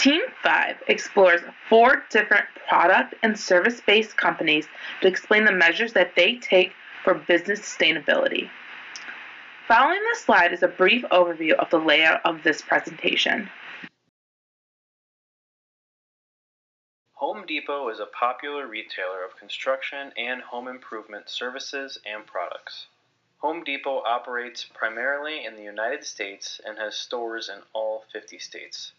Team 5 explores 4 different product and service-based companies to explain the measures that they take for business sustainability. Following this slide is a brief overview of the layout of this presentation. Home Depot is a popular retailer of construction and home improvement services and products. Home Depot operates primarily in the United States and has stores in all 50 states.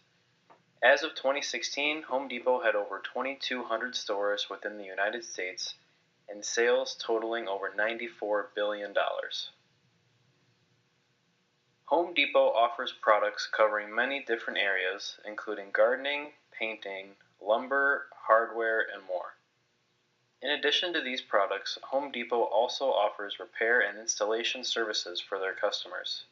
As of 2016, Home Depot had over 2,200 stores within the United States and sales totaling over $94 billion. Home Depot offers products covering many different areas, including gardening, painting, lumber, hardware, and more. In addition to these products, Home Depot also offers repair and installation services for their customers.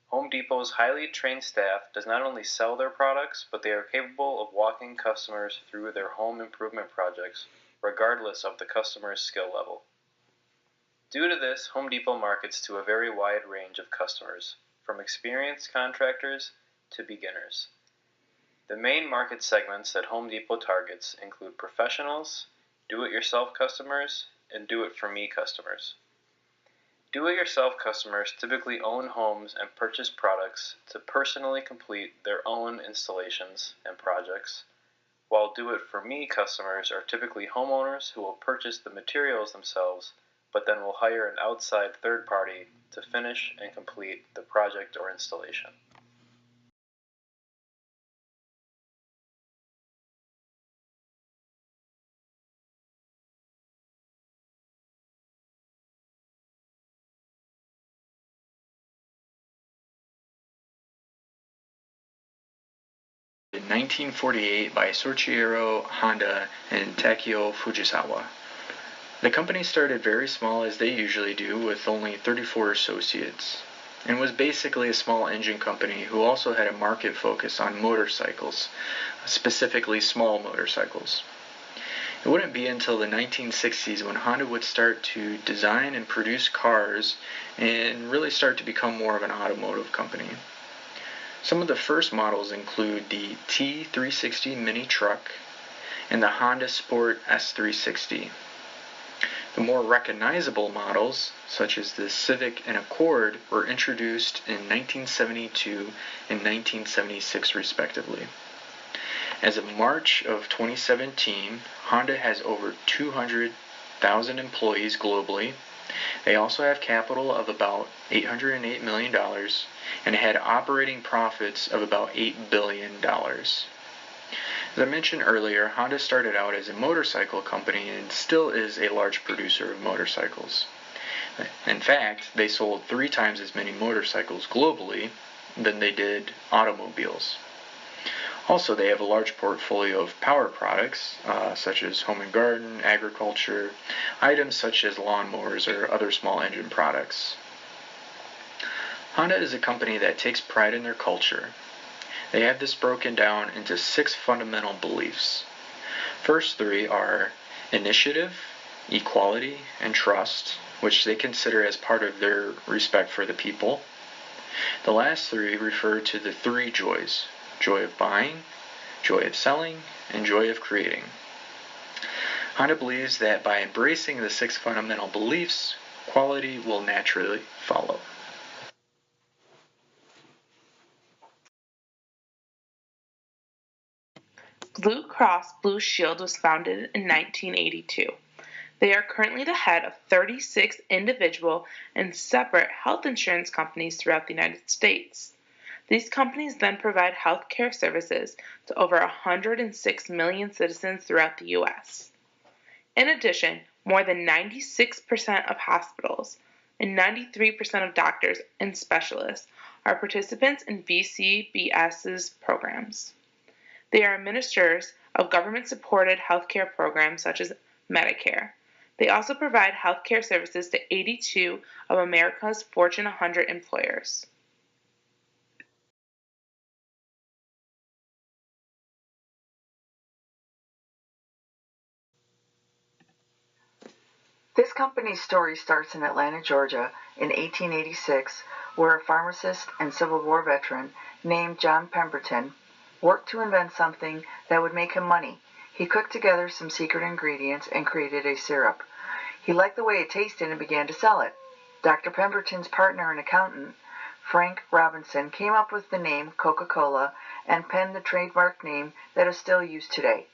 Home Depot's highly trained staff does not only sell their products, but they are capable of walking customers through their home improvement projects, regardless of the customer's skill level. Due to this, Home Depot markets to a very wide range of customers, from experienced contractors to beginners. The main market segments that Home Depot targets include professionals, do-it-yourself customers, and do-it-for-me customers. Do-it-yourself customers typically own homes and purchase products to personally complete their own installations and projects, while do-it-for-me customers are typically homeowners who will purchase the materials themselves, but then will hire an outside third party to finish and complete the project or installation. In 1948 by Soichiro Honda and Takeo Fujisawa. The company started very small as they usually do with only 34 associates, and was basically a small engine company who also had a market focus on motorcycles, specifically small motorcycles. It wouldn't be until the 1960s when Honda would start to design and produce cars and really start to become more of an automotive company. Some of the first models include the T360 mini truck and the Honda Sport S360. The more recognizable models, such as the Civic and Accord, were introduced in 1972 and 1976 respectively. As of March of 2017, Honda has over 200,000 employees globally. They also have capital of about $808 million and had operating profits of about $8 billion. As I mentioned earlier, Honda started out as a motorcycle company and still is a large producer of motorcycles. In fact, they sold 3 times as many motorcycles globally than they did automobiles. Also, they have a large portfolio of power products, such as home and garden, agriculture, items such as lawnmowers or other small engine products. Honda is a company that takes pride in their culture. They have this broken down into 6 fundamental beliefs. First 3 are initiative, equality, and trust, which they consider as part of their respect for the people. The last 3 refer to the 3 joys: joy of buying, joy of selling, and joy of creating. Honda believes that by embracing the 6 fundamental beliefs, quality will naturally follow. Blue Cross Blue Shield was founded in 1982. They are currently the head of 36 individual and separate health insurance companies throughout the United States. These companies then provide health care services to over 106 million citizens throughout the U.S. In addition, more than 96% of hospitals and 93% of doctors and specialists are participants in VCBS's programs. They are administrators of government-supported healthcare programs such as Medicare. They also provide healthcare services to 82 of America's Fortune 100 employers. This company's story starts in Atlanta, Georgia in 1886, where a pharmacist and Civil War veteran named John Pemberton worked to invent something that would make him money. He cooked together some secret ingredients and created a syrup. He liked the way it tasted and began to sell it. Dr. Pemberton's partner and accountant, Frank Robinson, came up with the name Coca-Cola and penned the trademark name that is still used today.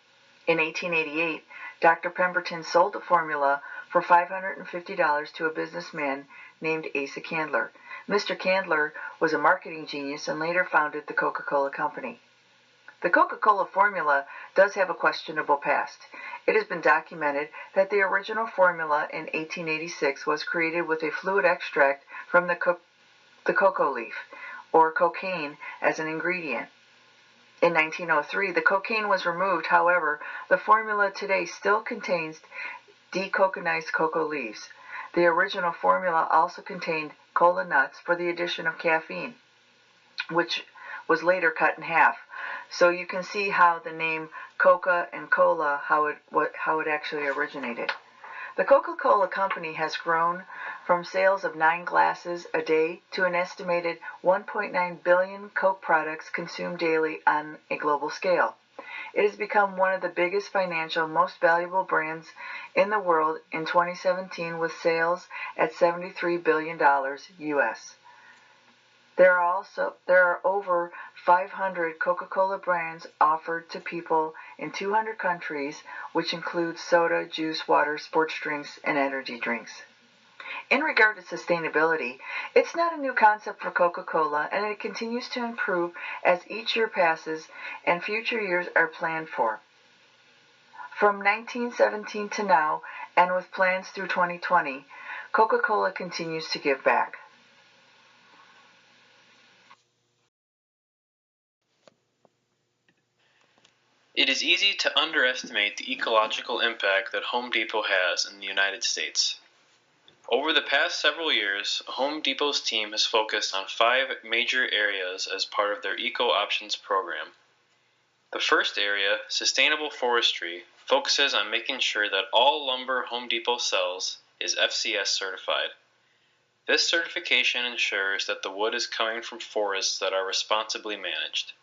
In 1888, Dr. Pemberton sold the formula for $550 to a businessman named Asa Candler. Mr. Candler was a marketing genius and later founded the Coca-Cola Company. The Coca-Cola formula does have a questionable past. It has been documented that the original formula in 1886 was created with a fluid extract from the cocoa leaf, or cocaine, as an ingredient. In 1903, the cocaine was removed. However, the formula today still contains decoconized cocoa leaves. The original formula also contained cola nuts for the addition of caffeine, which was later cut in half. So you can see how the name Coca and Cola, how it actually originated. The Coca-Cola Company has grown from sales of 9 glasses a day to an estimated 1.9 billion Coke products consumed daily on a global scale. It has become one of the biggest financial, most valuable brands in the world in 2017 with sales at $73 billion US. There are over 500 Coca-Cola brands offered to people in 200 countries, which includes soda, juice, water, sports drinks, and energy drinks. In regard to sustainability, it's not a new concept for Coca-Cola, and it continues to improve as each year passes and future years are planned for. From 1917 to now, and with plans through 2020, Coca-Cola continues to give back. It is easy to underestimate the ecological impact that Home Depot has in the United States. Over the past several years, Home Depot's team has focused on 5 major areas as part of their Eco Options program. The first area, sustainable forestry, focuses on making sure that all lumber Home Depot sells is FCS certified. This certification ensures that the wood is coming from forests that are responsibly managed.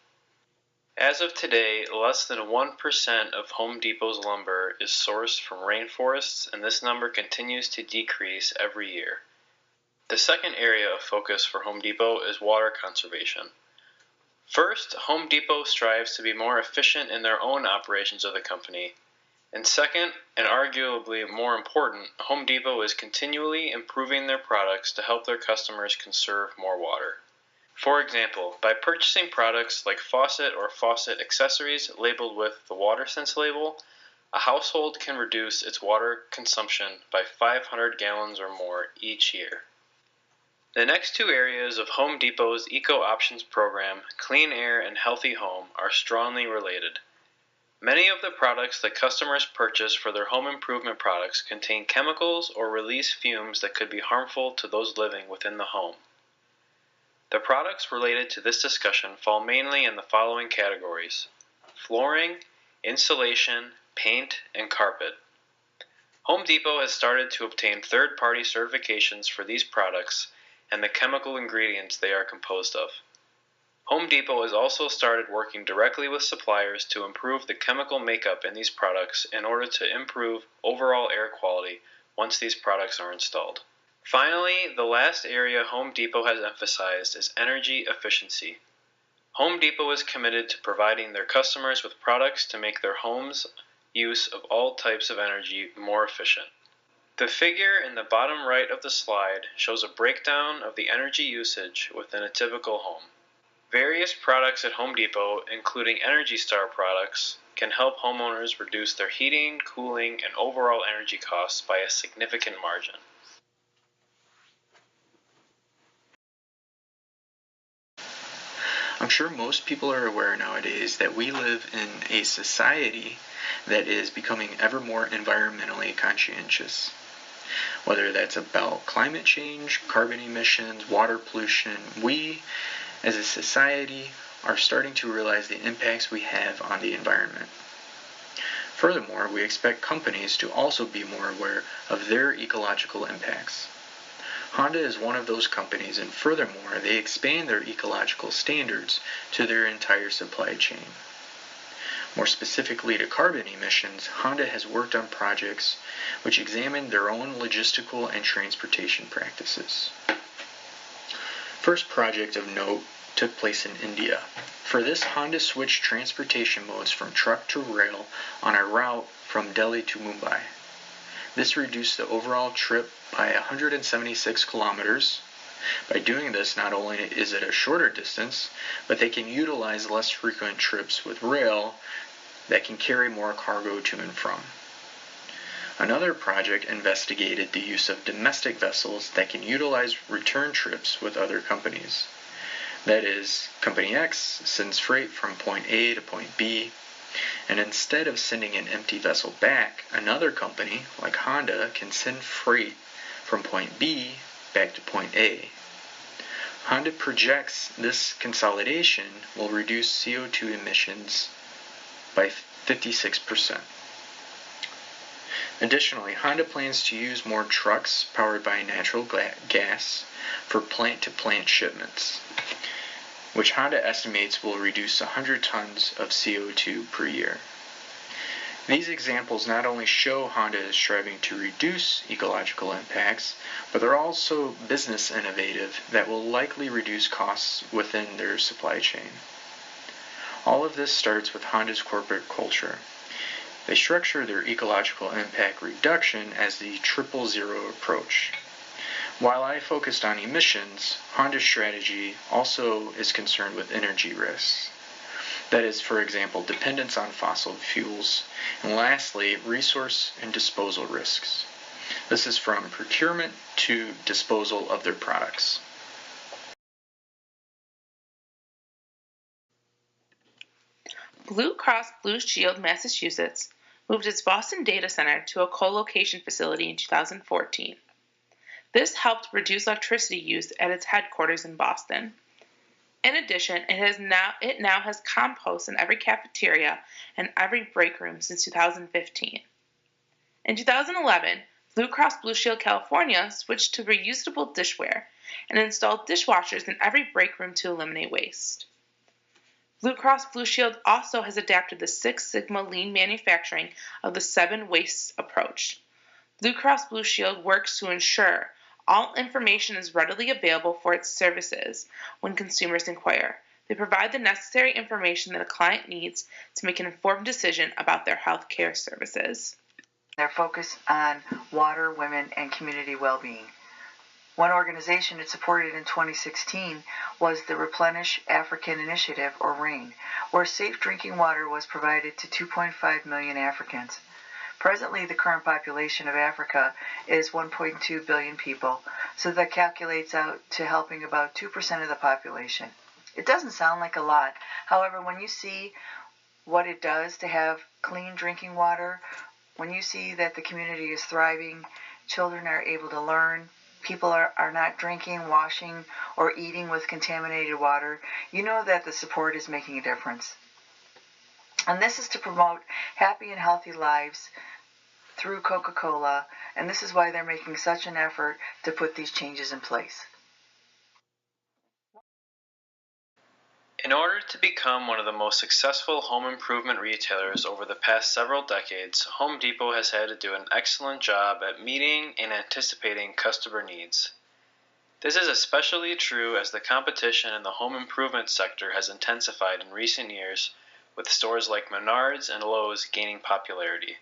As of today, less than 1% of Home Depot's lumber is sourced from rainforests, and this number continues to decrease every year. The second area of focus for Home Depot is water conservation. First, Home Depot strives to be more efficient in their own operations of the company. And second, and arguably more important, Home Depot is continually improving their products to help their customers conserve more water. For example, by purchasing products like faucet or faucet accessories labeled with the WaterSense label, a household can reduce its water consumption by 500 gallons or more each year. The next 2 areas of Home Depot's Eco Options program, Clean Air and Healthy Home, are strongly related. Many of the products that customers purchase for their home improvement products contain chemicals or release fumes that could be harmful to those living within the home. The products related to this discussion fall mainly in the following categories: flooring, insulation, paint, and carpet. Home Depot has started to obtain third-party certifications for these products and the chemical ingredients they are composed of. Home Depot has also started working directly with suppliers to improve the chemical makeup in these products in order to improve overall air quality once these products are installed. Finally, the last area Home Depot has emphasized is energy efficiency. Home Depot is committed to providing their customers with products to make their homes' use of all types of energy more efficient. The figure in the bottom right of the slide shows a breakdown of the energy usage within a typical home. Various products at Home Depot, including Energy Star products, can help homeowners reduce their heating, cooling, and overall energy costs by a significant margin. I'm sure most people are aware nowadays that we live in a society that is becoming ever more environmentally conscientious. Whether that's about climate change, carbon emissions, water pollution, we as a society are starting to realize the impacts we have on the environment. Furthermore, we expect companies to also be more aware of their ecological impacts. Honda is one of those companies, and furthermore, they expand their ecological standards to their entire supply chain. More specifically to carbon emissions, Honda has worked on projects which examine their own logistical and transportation practices. First project of note took place in India. For this, Honda switched transportation modes from truck to rail on a route from Delhi to Mumbai. This reduced the overall trip by 176 kilometers. By doing this, not only is it a shorter distance, but they can utilize less frequent trips with rail that can carry more cargo to and from. Another project investigated the use of domestic vessels that can utilize return trips with other companies. That is, Company X sends freight from point A to point B, and instead of sending an empty vessel back, another company, like Honda, can send freight from point B back to point A. Honda projects this consolidation will reduce CO2 emissions by 56%. Additionally, Honda plans to use more trucks powered by natural gas for plant-to-plant shipments, which Honda estimates will reduce 100 tons of CO2 per year. These examples not only show Honda is striving to reduce ecological impacts, but they're also business innovative that will likely reduce costs within their supply chain. All of this starts with Honda's corporate culture. They structure their ecological impact reduction as the 000 approach. While I focused on emissions, Honda's strategy also is concerned with energy risks. That is, for example, dependence on fossil fuels, and lastly, resource and disposal risks. This is from procurement to disposal of their products. Blue Cross Blue Shield Massachusetts moved its Boston data center to a co-location facility in 2014. This helped reduce electricity use at its headquarters in Boston. In addition, it now has compost in every cafeteria and every break room since 2015. In 2011, Blue Cross Blue Shield California switched to reusable dishware and installed dishwashers in every break room to eliminate waste. Blue Cross Blue Shield also has adapted the Six Sigma lean manufacturing of the 7 wastes approach. Blue Cross Blue Shield works to ensure all information is readily available for its services when consumers inquire. They provide the necessary information that a client needs to make an informed decision about their health care services. Their focus on water, women, and community well-being. One organization it supported in 2016 was the Replenish African Initiative, or RAIN, where safe drinking water was provided to 2.5 million Africans. Presently, the current population of Africa is 1.2 billion people, so that calculates out to helping about 2% of the population. It doesn't sound like a lot. However, when you see what it does to have clean drinking water, when you see that the community is thriving, children are able to learn, people are not drinking, washing, or eating with contaminated water, you know that the support is making a difference. And this is to promote happy and healthy lives through Coca-Cola, and this is why they're making such an effort to put these changes in place. In order to become one of the most successful home improvement retailers over the past several decades, Home Depot has had to do an excellent job at meeting and anticipating customer needs. This is especially true as the competition in the home improvement sector has intensified in recent years, with stores like Menards and Lowe's gaining popularity.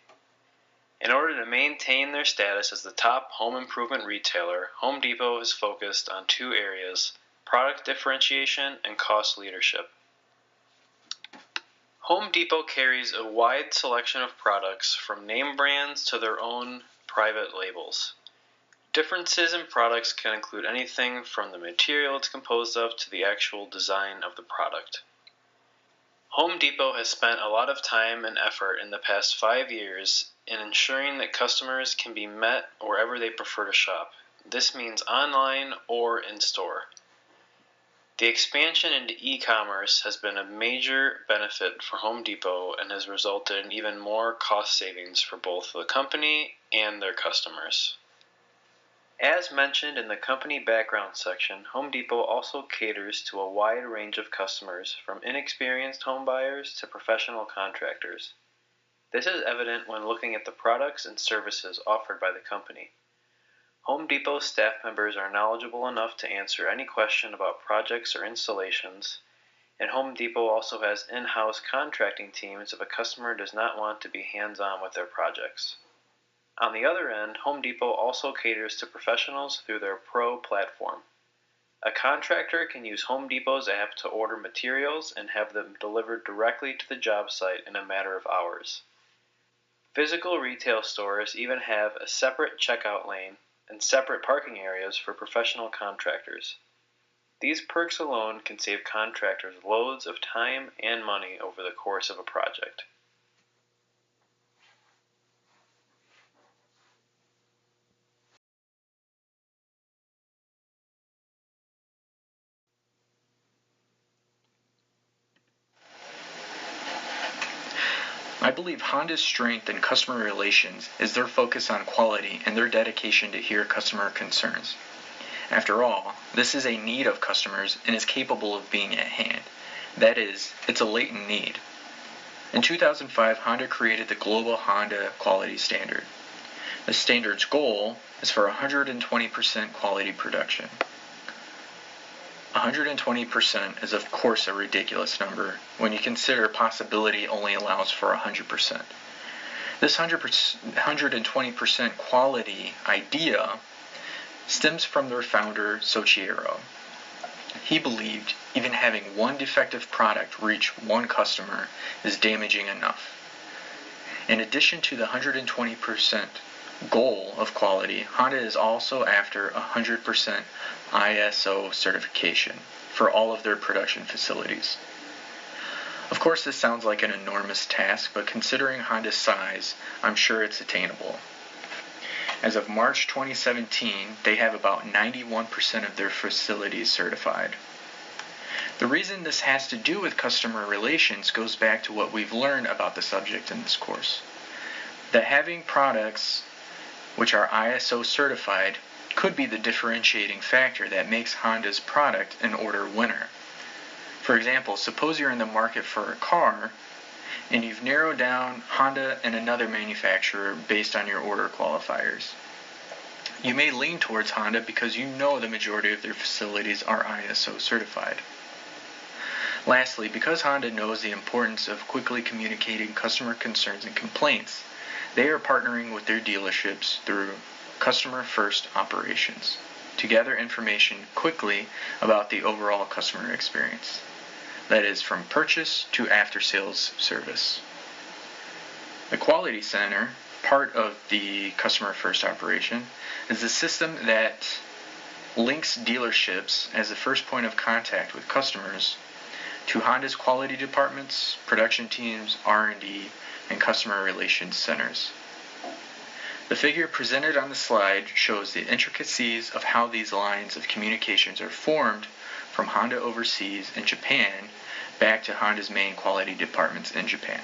In order to maintain their status as the top home improvement retailer, Home Depot is focused on 2 areas: product differentiation and cost leadership. Home Depot carries a wide selection of products, from name brands to their own private labels. Differences in products can include anything from the material it's composed of to the actual design of the product. Home Depot has spent a lot of time and effort in the past 5 years in ensuring that customers can be met wherever they prefer to shop. This means online or in store. The expansion into e-commerce has been a major benefit for Home Depot and has resulted in even more cost savings for both the company and their customers. As mentioned in the company background section, Home Depot also caters to a wide range of customers, from inexperienced home buyers to professional contractors. This is evident when looking at the products and services offered by the company. Home Depot staff members are knowledgeable enough to answer any question about projects or installations, and Home Depot also has in-house contracting teams if a customer does not want to be hands-on with their projects. On the other end, Home Depot also caters to professionals through their Pro platform. A contractor can use Home Depot's app to order materials and have them delivered directly to the job site in a matter of hours. Physical retail stores even have a separate checkout lane and separate parking areas for professional contractors. These perks alone can save contractors loads of time and money over the course of a project. I believe Honda's strength in customer relations is their focus on quality and their dedication to hear customer concerns. After all, this is a need of customers and is capable of being at hand. That is, it's a latent need. In 2005, Honda created the Global Honda Quality Standard. The standard's goal is for 120% quality production. 120% is of course a ridiculous number when you consider possibility only allows for 100%. This 120% quality idea stems from their founder, Soichiro. He believed even having one defective product reach one customer is damaging enough. In addition to the 120% goal of quality, Honda is also after 100% ISO certification for all of their production facilities. Of course, this sounds like an enormous task, but considering Honda's size, I'm sure it's attainable. As of March 2017, they have about 91% of their facilities certified. The reason this has to do with customer relations goes back to what we've learned about the subject in this course. That having products which are ISO certified could be the differentiating factor that makes Honda's product an order winner. For example, suppose you're in the market for a car and you've narrowed down Honda and another manufacturer based on your order qualifiers. You may lean towards Honda because you know the majority of their facilities are ISO certified. Lastly, because Honda knows the importance of quickly communicating customer concerns and complaints, they are partnering with their dealerships through customer-first operations to gather information quickly about the overall customer experience. That is, from purchase to after-sales service. The Quality Center, part of the customer-first operation, is the system that links dealerships as the first point of contact with customers to Honda's quality departments, production teams, R&D, and customer relations centers. The figure presented on the slide shows the intricacies of how these lines of communications are formed from Honda overseas in Japan back to Honda's main quality departments in Japan.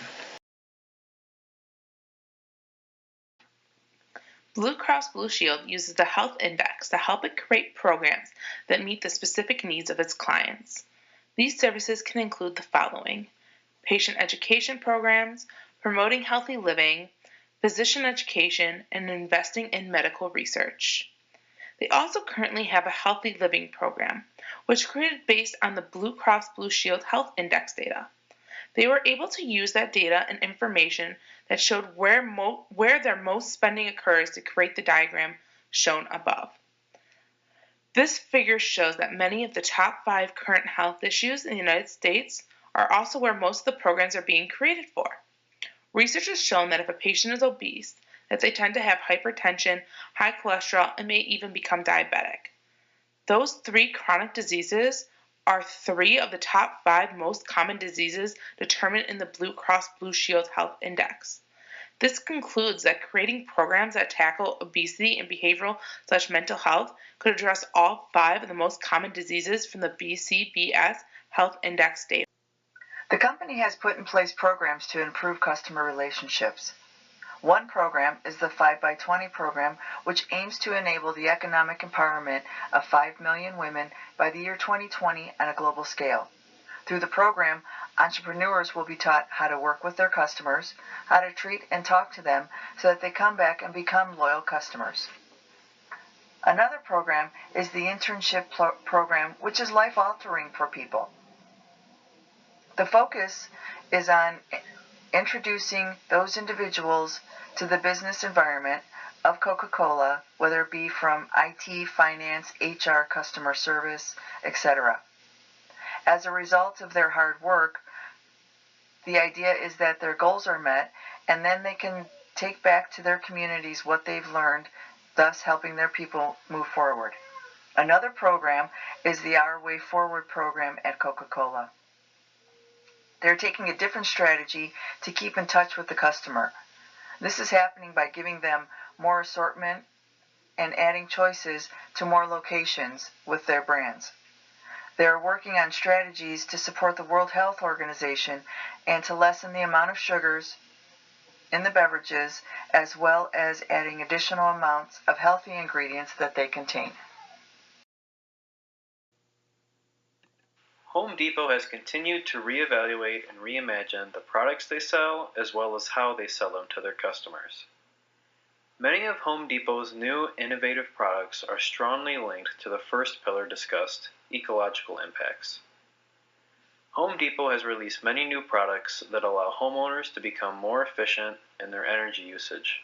Blue Cross Blue Shield uses the Health Index to help it create programs that meet the specific needs of its clients. These services can include the following: patient education programs, promoting healthy living, physician education, and investing in medical research. They also currently have a healthy living program, which created based on the Blue Cross Blue Shield Health Index data. They were able to use that data and information that showed where their most spending occurs to create the diagram shown above. This figure shows that many of the top 5 current health issues in the United States are also where most of the programs are being created for. Research has shown that if a patient is obese, that they tend to have hypertension, high cholesterol, and may even become diabetic. Those 3 chronic diseases are 3 of the top 5 most common diseases determined in the Blue Cross Blue Shield Health Index. This concludes that creating programs that tackle obesity and behavioral/mental health could address all 5 of the most common diseases from the BCBS Health Index data. The company has put in place programs to improve customer relationships. One program is the 5x20 program, which aims to enable the economic empowerment of 5 million women by the year 2020 on a global scale. Through the program, entrepreneurs will be taught how to work with their customers, how to treat and talk to them so that they come back and become loyal customers. Another program is the internship program, which is life-altering for people. The focus is on introducing those individuals to the business environment of Coca-Cola, whether it be from IT, finance, HR, customer service, etc. As a result of their hard work, the idea is that their goals are met, and then they can take back to their communities what they've learned, thus helping their people move forward. Another program is the Our Way Forward program at Coca-Cola. They're taking a different strategy to keep in touch with the customer. This is happening by giving them more assortment and adding choices to more locations with their brands. They're working on strategies to support the World Health Organization and to lessen the amount of sugars in the beverages, as well as adding additional amounts of healthy ingredients that they contain. Home Depot has continued to reevaluate and reimagine the products they sell, as well as how they sell them to their customers. Many of Home Depot's new innovative products are strongly linked to the first pillar discussed, ecological impacts. Home Depot has released many new products that allow homeowners to become more efficient in their energy usage.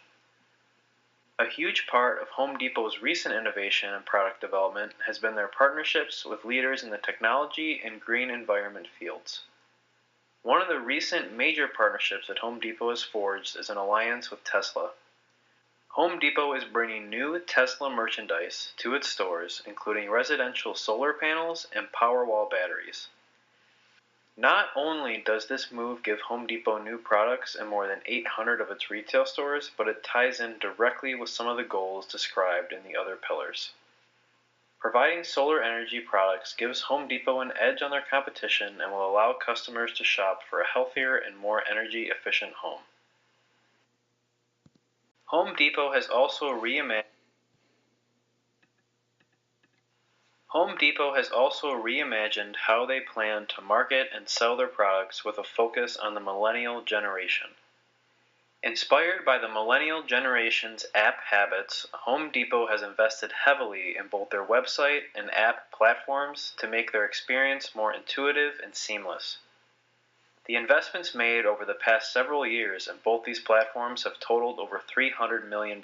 A huge part of Home Depot's recent innovation and product development has been their partnerships with leaders in the technology and green environment fields. One of the recent major partnerships that Home Depot has forged is an alliance with Tesla. Home Depot is bringing new Tesla merchandise to its stores, including residential solar panels and Powerwall batteries. Not only does this move give Home Depot new products in more than 800 of its retail stores, but it ties in directly with some of the goals described in the other pillars. Providing solar energy products gives Home Depot an edge on their competition and will allow customers to shop for a healthier and more energy-efficient home. Home Depot has also reimagined how they plan to market and sell their products with a focus on the millennial generation. Inspired by the millennial generation's app habits, Home Depot has invested heavily in both their website and app platforms to make their experience more intuitive and seamless. The investments made over the past several years in both these platforms have totaled over $300 million.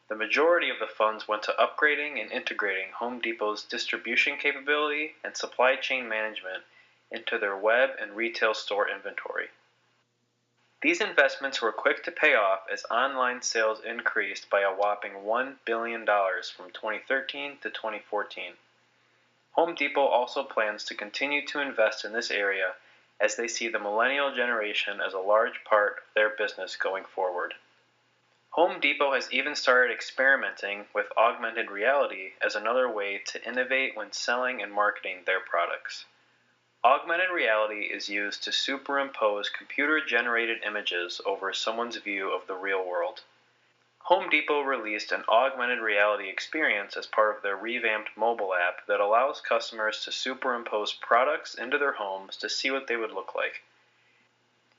The majority of the funds went to upgrading and integrating Home Depot's distribution capability and supply chain management into their web and retail store inventory. These investments were quick to pay off as online sales increased by a whopping $1 billion from 2013 to 2014. Home Depot also plans to continue to invest in this area as they see the millennial generation as a large part of their business going forward. Home Depot has even started experimenting with augmented reality as another way to innovate when selling and marketing their products. Augmented reality is used to superimpose computer-generated images over someone's view of the real world. Home Depot released an augmented reality experience as part of their revamped mobile app that allows customers to superimpose products into their homes to see what they would look like.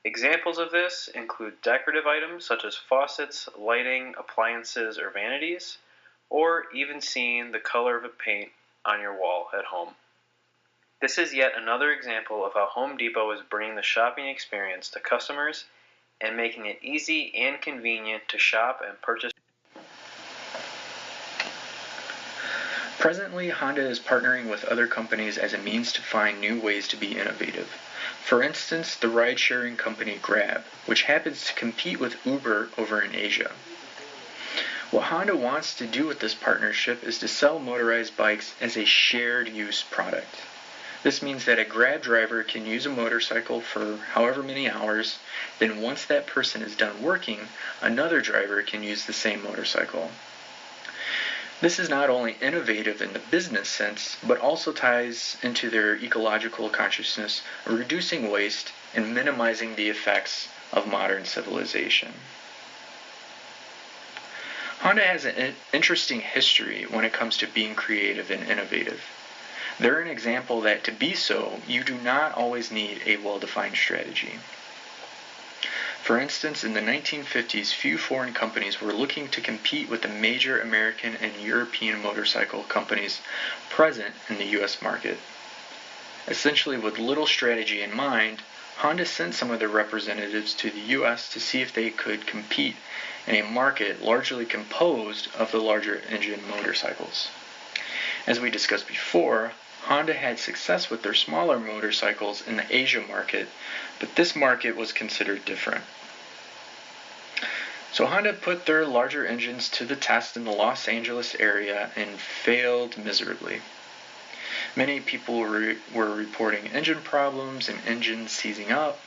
Examples of this include decorative items such as faucets, lighting, appliances, or vanities, or even seeing the color of a paint on your wall at home. This is yet another example of how Home Depot is bringing the shopping experience to customers and making it easy and convenient to shop and purchase. Presently, Honda is partnering with other companies as a means to find new ways to be innovative. For instance, the ride-sharing company Grab, which happens to compete with Uber over in Asia. What Honda wants to do with this partnership is to sell motorized bikes as a shared-use product. This means that a Grab driver can use a motorcycle for however many hours, then once that person is done working, another driver can use the same motorcycle. This is not only innovative in the business sense, but also ties into their ecological consciousness of reducing waste and minimizing the effects of modern civilization. Honda has an interesting history when it comes to being creative and innovative. They're an example that to be so, you do not always need a well-defined strategy. For instance, in the 1950s, few foreign companies were looking to compete with the major American and European motorcycle companies present in the US market. Essentially, with little strategy in mind, Honda sent some of their representatives to the US to see if they could compete in a market largely composed of the larger engine motorcycles. As we discussed before, Honda had success with their smaller motorcycles in the Asia market, but this market was considered different. So Honda put their larger engines to the test in the Los Angeles area and failed miserably. Many people were reporting engine problems and engines seizing up,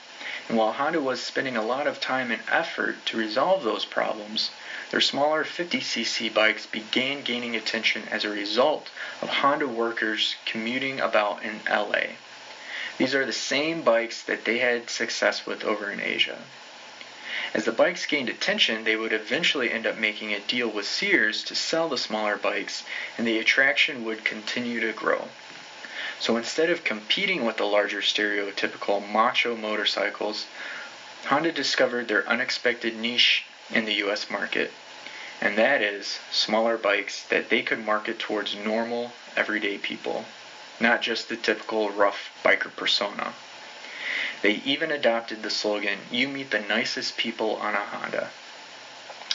and while Honda was spending a lot of time and effort to resolve those problems, their smaller 50cc bikes began gaining attention as a result of Honda workers commuting about in LA. These are the same bikes that they had success with over in Asia. As the bikes gained attention, they would eventually end up making a deal with Sears to sell the smaller bikes, and the attraction would continue to grow. So instead of competing with the larger stereotypical macho motorcycles, Honda discovered their unexpected niche in the US market, and that is smaller bikes that they could market towards normal, everyday people, not just the typical rough biker persona. They even adopted the slogan, "You meet the nicest people on a Honda,"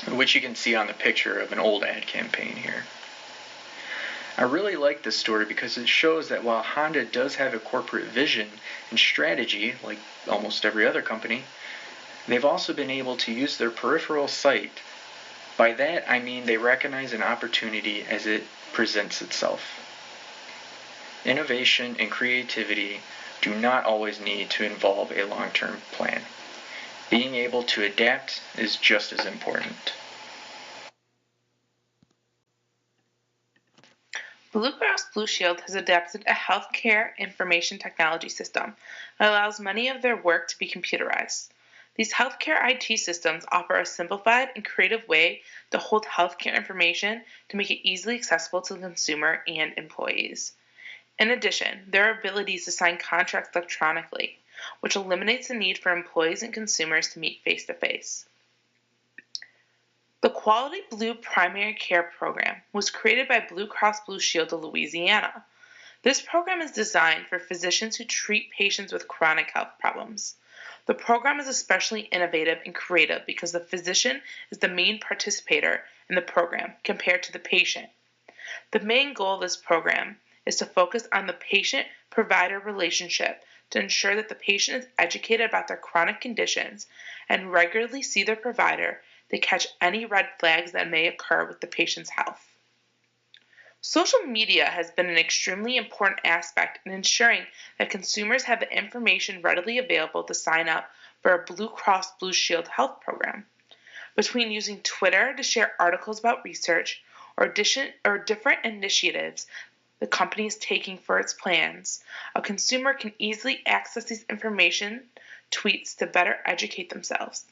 which you can see on the picture of an old ad campaign here. I really like this story because it shows that while Honda does have a corporate vision and strategy, like almost every other company, they've also been able to use their peripheral sight. By that, I mean they recognize an opportunity as it presents itself. Innovation and creativity do not always need to involve a long-term plan. Being able to adapt is just as important. Blue Cross Blue Shield has adapted a healthcare information technology system that allows many of their work to be computerized. These healthcare IT systems offer a simplified and creative way to hold healthcare information to make it easily accessible to the consumer and employees. In addition, there are abilities to sign contracts electronically, which eliminates the need for employees and consumers to meet face to face. The Quality Blue Primary Care Program was created by Blue Cross Blue Shield of Louisiana. This program is designed for physicians who treat patients with chronic health problems. The program is especially innovative and creative because the physician is the main participator in the program compared to the patient. The main goal of this program is to focus on the patient-provider relationship to ensure that the patient is educated about their chronic conditions and regularly see their provider to catch any red flags that may occur with the patient's health. Social media has been an extremely important aspect in ensuring that consumers have the information readily available to sign up for a Blue Cross Blue Shield health program. Between using Twitter to share articles about research or different initiatives the company is taking for its plans, a consumer can easily access these information tweets to better educate themselves.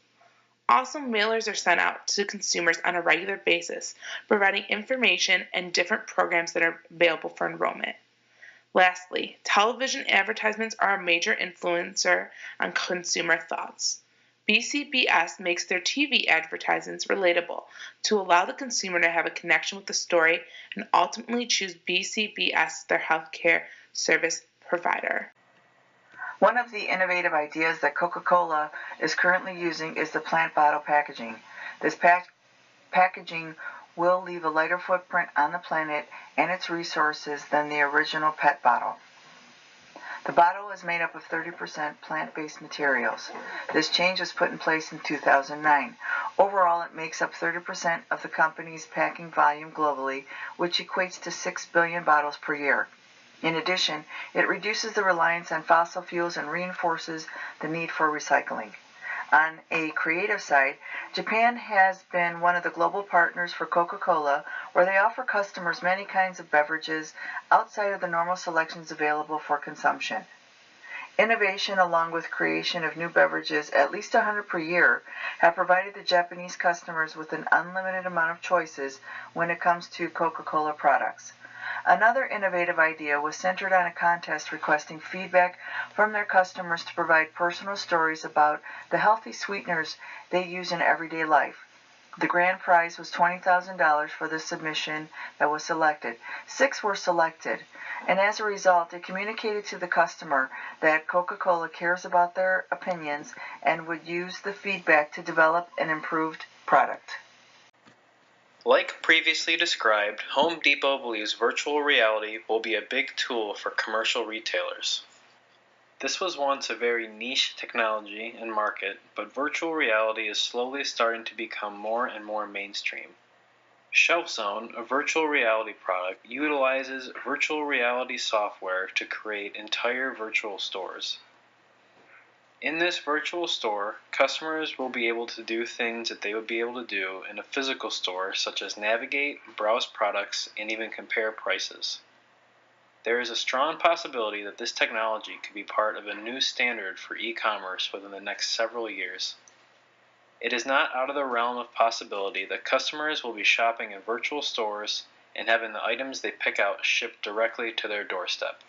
Also, mailers are sent out to consumers on a regular basis, providing information and different programs that are available for enrollment. Lastly, television advertisements are a major influencer on consumer thoughts. BCBS makes their TV advertisements relatable to allow the consumer to have a connection with the story and ultimately choose BCBS as their healthcare service provider. One of the innovative ideas that Coca-Cola is currently using is the plant bottle packaging. This packaging will leave a lighter footprint on the planet and its resources than the original PET bottle. The bottle is made up of 30% plant-based materials. This change was put in place in 2009. Overall, it makes up 30% of the company's packing volume globally, which equates to 6 billion bottles per year. In addition, it reduces the reliance on fossil fuels and reinforces the need for recycling. On a creative side, Japan has been one of the global partners for Coca-Cola, where they offer customers many kinds of beverages outside of the normal selections available for consumption. Innovation, along with creation of new beverages, at least 100 per year, have provided the Japanese customers with an unlimited amount of choices when it comes to Coca-Cola products. Another innovative idea was centered on a contest requesting feedback from their customers to provide personal stories about the healthy sweeteners they use in everyday life. The grand prize was $20,000 for the submission that was selected. 6 were selected, and as a result, it communicated to the customer that Coca-Cola cares about their opinions and would use the feedback to develop an improved product. Like previously described, Home Depot believes virtual reality will be a big tool for commercial retailers. This was once a very niche technology and market, but virtual reality is slowly starting to become more and more mainstream. ShelfZone, a virtual reality product, utilizes virtual reality software to create entire virtual stores. In this virtual store, customers will be able to do things that they would be able to do in a physical store, such as navigate, browse products, and even compare prices. There is a strong possibility that this technology could be part of a new standard for e-commerce within the next several years. It is not out of the realm of possibility that customers will be shopping in virtual stores and having the items they pick out shipped directly to their doorstep.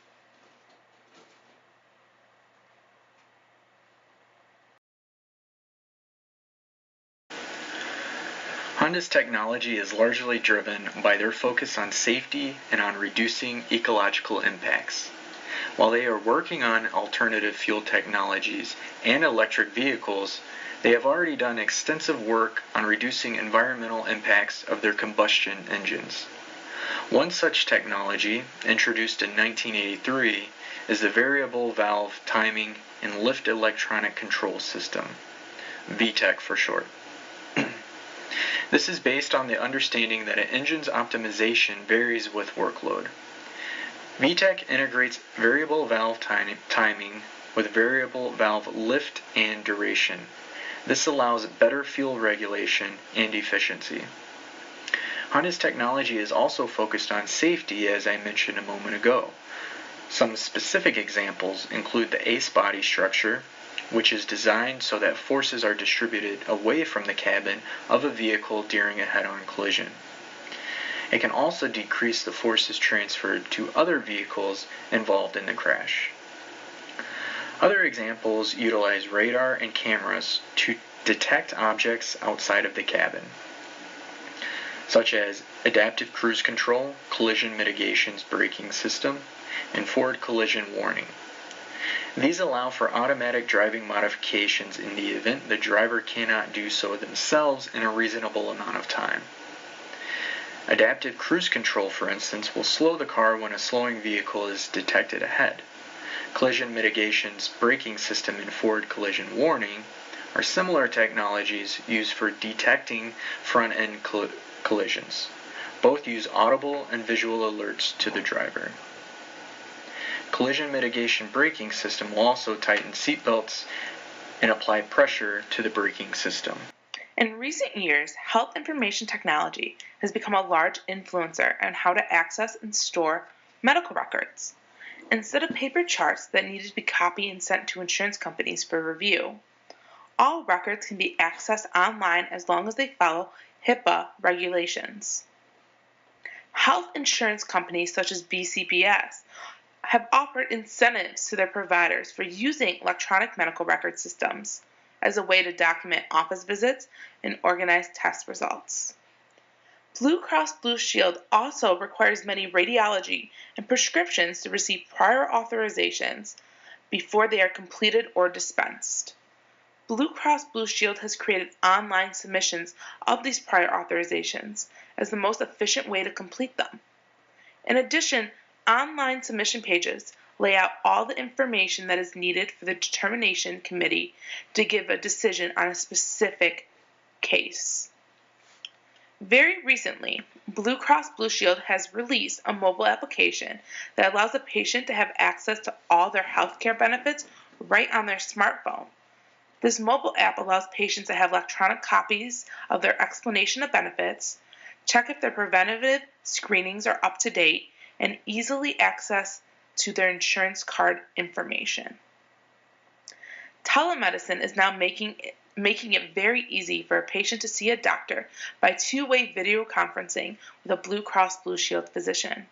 Honda's technology is largely driven by their focus on safety and on reducing ecological impacts. While they are working on alternative fuel technologies and electric vehicles, they have already done extensive work on reducing environmental impacts of their combustion engines. One such technology, introduced in 1983, is the Variable Valve Timing and Lift Electronic Control System, VTEC for short. This is based on the understanding that an engine's optimization varies with workload. VTEC integrates variable valve timing with variable valve lift and duration. This allows better fuel regulation and efficiency. Honda's technology is also focused on safety, as I mentioned a moment ago. Some specific examples include the ACE body structure, which is designed so that forces are distributed away from the cabin of a vehicle during a head-on collision. It can also decrease the forces transferred to other vehicles involved in the crash. Other examples utilize radar and cameras to detect objects outside of the cabin, such as adaptive cruise control, collision mitigations braking system, and forward collision warning. These allow for automatic driving modifications in the event the driver cannot do so themselves in a reasonable amount of time. Adaptive cruise control, for instance, will slow the car when a slowing vehicle is detected ahead. Collision mitigations braking system and forward collision warning are similar technologies used for detecting front-end collisions. Both use audible and visual alerts to the driver. Collision mitigation braking system will also tighten seatbelts and apply pressure to the braking system. In recent years, health information technology has become a large influencer on how to access and store medical records. Instead of paper charts that needed to be copied and sent to insurance companies for review, all records can be accessed online as long as they follow HIPAA regulations. Health insurance companies such as BCBS have offered incentives to their providers for using electronic medical record systems as a way to document office visits and organize test results. Blue Cross Blue Shield also requires many radiology and prescriptions to receive prior authorizations before they are completed or dispensed. Blue Cross Blue Shield has created online submissions of these prior authorizations as the most efficient way to complete them. In addition, online submission pages lay out all the information that is needed for the determination committee to give a decision on a specific case. Very recently, Blue Cross Blue Shield has released a mobile application that allows a patient to have access to all their healthcare benefits right on their smartphone. This mobile app allows patients to have electronic copies of their explanation of benefits, check if their preventative screenings are up to date, and easily access to their insurance card information. Telemedicine is now making it very easy for a patient to see a doctor by two-way video conferencing with a Blue Cross Blue Shield physician.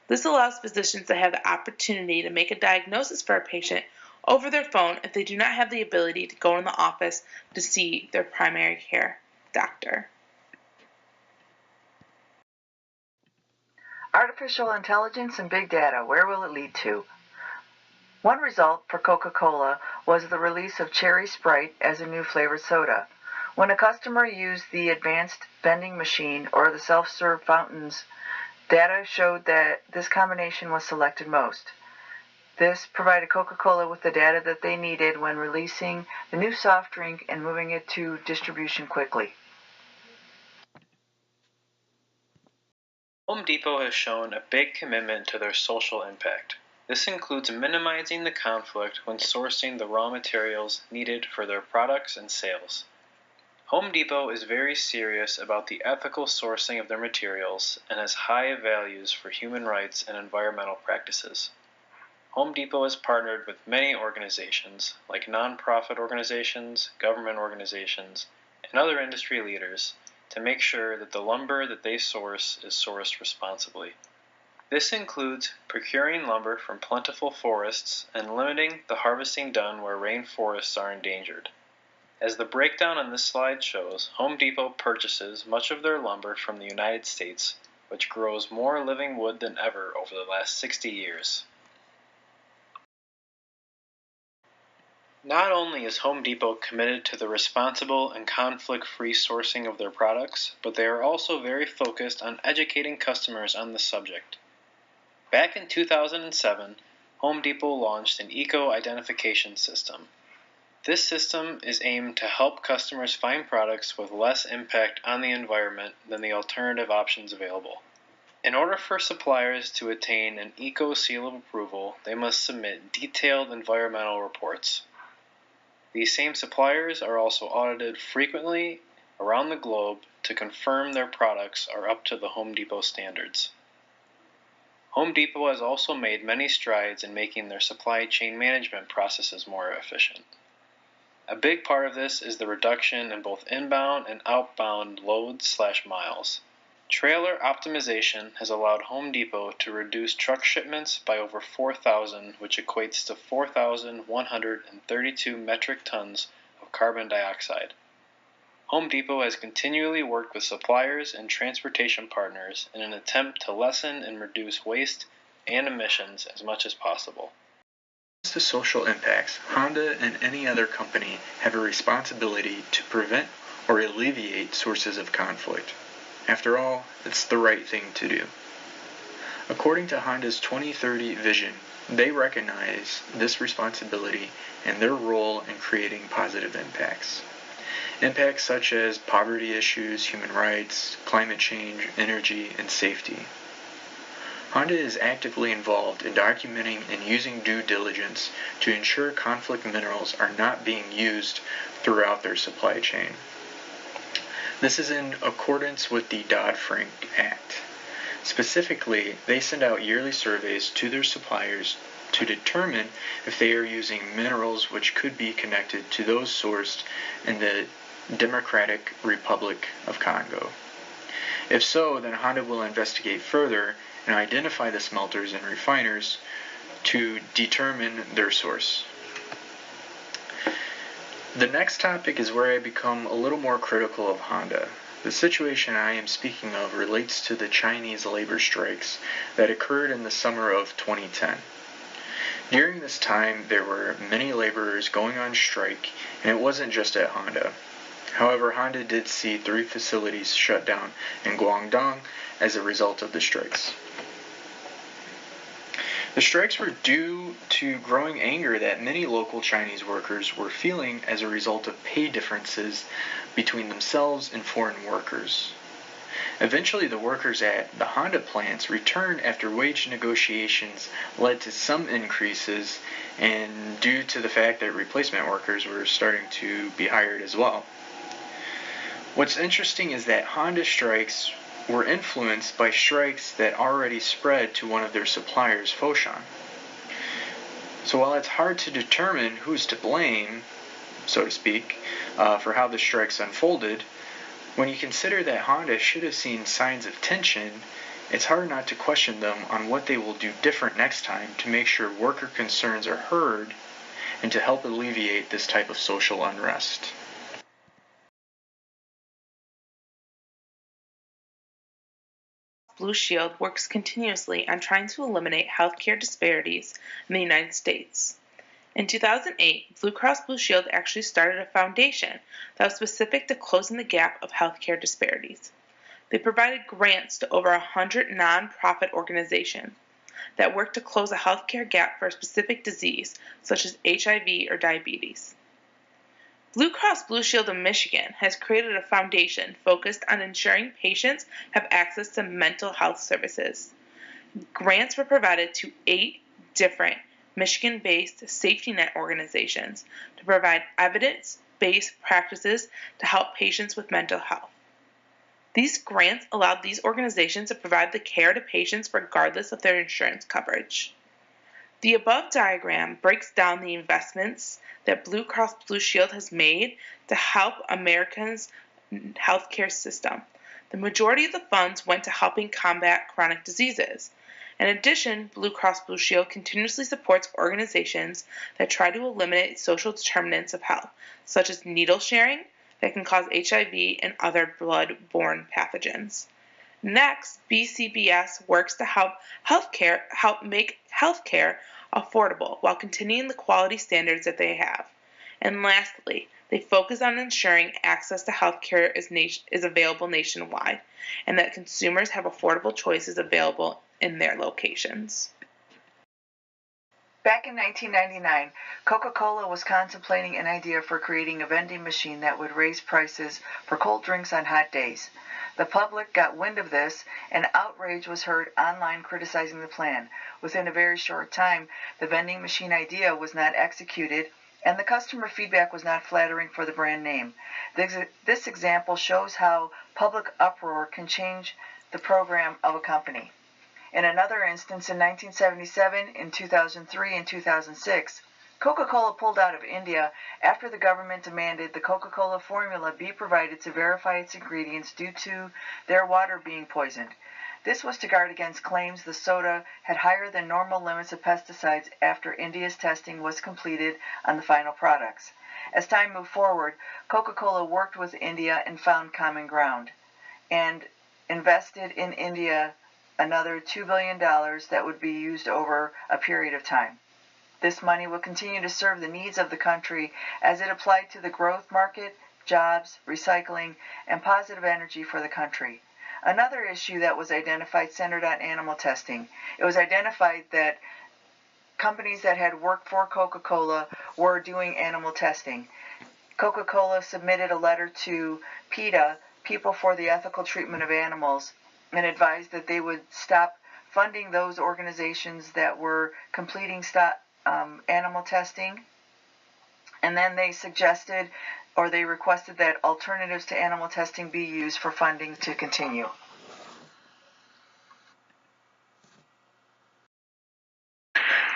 This allows physicians to have the opportunity to make a diagnosis for a patient over their phone if they do not have the ability to go in the office to see their primary care doctor. Artificial intelligence and big data, where will it lead to? One result for Coca-Cola was the release of Cherry Sprite as a new flavored soda. When a customer used the advanced vending machine or the self-serve fountains, data showed that this combination was selected most. This provided Coca-Cola with the data that they needed when releasing the new soft drink and moving it to distribution quickly. Home Depot has shown a big commitment to their social impact. This includes minimizing the conflict when sourcing the raw materials needed for their products and sales. Home Depot is very serious about the ethical sourcing of their materials and has high values for human rights and environmental practices. Home Depot has partnered with many organizations, like nonprofit organizations, government organizations, and other industry leaders, to make sure that the lumber that they source is sourced responsibly. This includes procuring lumber from plentiful forests and limiting the harvesting done where rainforests are endangered. As the breakdown on this slide shows, Home Depot purchases much of their lumber from the United States, which grows more living wood than ever over the last 60 years. Not only is Home Depot committed to the responsible and conflict-free sourcing of their products, but they are also very focused on educating customers on the subject. Back in 2007, Home Depot launched an eco-identification system. This system is aimed to help customers find products with less impact on the environment than the alternative options available. In order for suppliers to attain an Eco Seal of Approval, they must submit detailed environmental reports. These same suppliers are also audited frequently around the globe to confirm their products are up to the Home Depot standards. Home Depot has also made many strides in making their supply chain management processes more efficient. A big part of this is the reduction in both inbound and outbound loads/miles. Trailer optimization has allowed Home Depot to reduce truck shipments by over 4,000, which equates to 4,132 metric tons of carbon dioxide. Home Depot has continually worked with suppliers and transportation partners in an attempt to lessen and reduce waste and emissions as much as possible. To social impacts, Honda and any other company have a responsibility to prevent or alleviate sources of conflict. After all, it's the right thing to do. According to Honda's 2030 vision, they recognize this responsibility and their role in creating positive impacts. Impacts such as poverty issues, human rights, climate change, energy, and safety. Honda is actively involved in documenting and using due diligence to ensure conflict minerals are not being used throughout their supply chain. This is in accordance with the Dodd-Frank Act. Specifically, they send out yearly surveys to their suppliers to determine if they are using minerals which could be connected to those sourced in the Democratic Republic of Congo. If so, then Honda will investigate further and identify the smelters and refiners to determine their source. The next topic is where I become a little more critical of Honda. The situation I am speaking of relates to the Chinese labor strikes that occurred in the summer of 2010. During this time, there were many laborers going on strike, and it wasn't just at Honda. However, Honda did see 3 facilities shut down in Guangdong as a result of the strikes. The strikes were due to growing anger that many local Chinese workers were feeling as a result of pay differences between themselves and foreign workers. Eventually, the workers at the Honda plants returned after wage negotiations led to some increases and due to the fact that replacement workers were starting to be hired as well. What's interesting is that Honda strikes were influenced by strikes that already spread to one of their suppliers, Foshan. So while it's hard to determine who's to blame, so to speak, for how the strikes unfolded, when you consider that Honda should have seen signs of tension, it's hard not to question them on what they will do different next time to make sure worker concerns are heard and to help alleviate this type of social unrest. Blue Shield works continuously on trying to eliminate healthcare disparities in the United States. In 2008, Blue Cross Blue Shield actually started a foundation that was specific to closing the gap of healthcare disparities. They provided grants to over 100 nonprofit organizations that work to close a healthcare gap for a specific disease, such as HIV or diabetes. Blue Cross Blue Shield of Michigan has created a foundation focused on ensuring patients have access to mental health services. Grants were provided to 8 different Michigan-based safety net organizations to provide evidence-based practices to help patients with mental health. These grants allowed these organizations to provide the care to patients regardless of their insurance coverage. The above diagram breaks down the investments that Blue Cross Blue Shield has made to help Americans' healthcare system. The majority of the funds went to helping combat chronic diseases. In addition, Blue Cross Blue Shield continuously supports organizations that try to eliminate social determinants of health, such as needle sharing that can cause HIV and other blood-borne pathogens. Next, BCBS works to help make healthcare affordable while continuing the quality standards that they have. And lastly, they focus on ensuring access to healthcare is available nationwide and that consumers have affordable choices available in their locations. Back in 1999, Coca-Cola was contemplating an idea for creating a vending machine that would raise prices for cold drinks on hot days. The public got wind of this, and outrage was heard online criticizing the plan. Within a very short time, the vending machine idea was not executed, and the customer feedback was not flattering for the brand name. This example shows how public uproar can change the program of a company. In another instance, in 1977, in 2003, and 2006, Coca-Cola pulled out of India after the government demanded the Coca-Cola formula be provided to verify its ingredients due to their water being poisoned. This was to guard against claims the soda had higher than normal limits of pesticides after India's testing was completed on the final products. As time moved forward, Coca-Cola worked with India and found common ground, and invested in India another $2 billion that would be used over a period of time. This money will continue to serve the needs of the country as it applied to the growth market, jobs, recycling, and positive energy for the country. Another issue that was identified centered on animal testing. It was identified that companies that had worked for Coca-Cola were doing animal testing. Coca-Cola submitted a letter to PETA, People for the Ethical Treatment of Animals, and advised that they would stop funding those organizations that were completing animal testing. And then they suggested, or they requested, that alternatives to animal testing be used for funding to continue.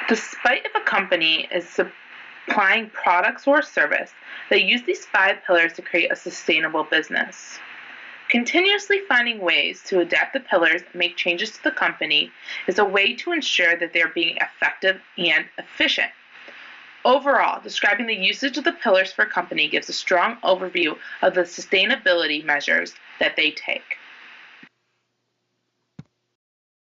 Despite if a company is supplying products or service, they use these 5 pillars to create a sustainable business. Continuously finding ways to adapt the pillars and make changes to the company is a way to ensure that they're being effective and efficient. Overall, describing the usage of the pillars for a company gives a strong overview of the sustainability measures that they take.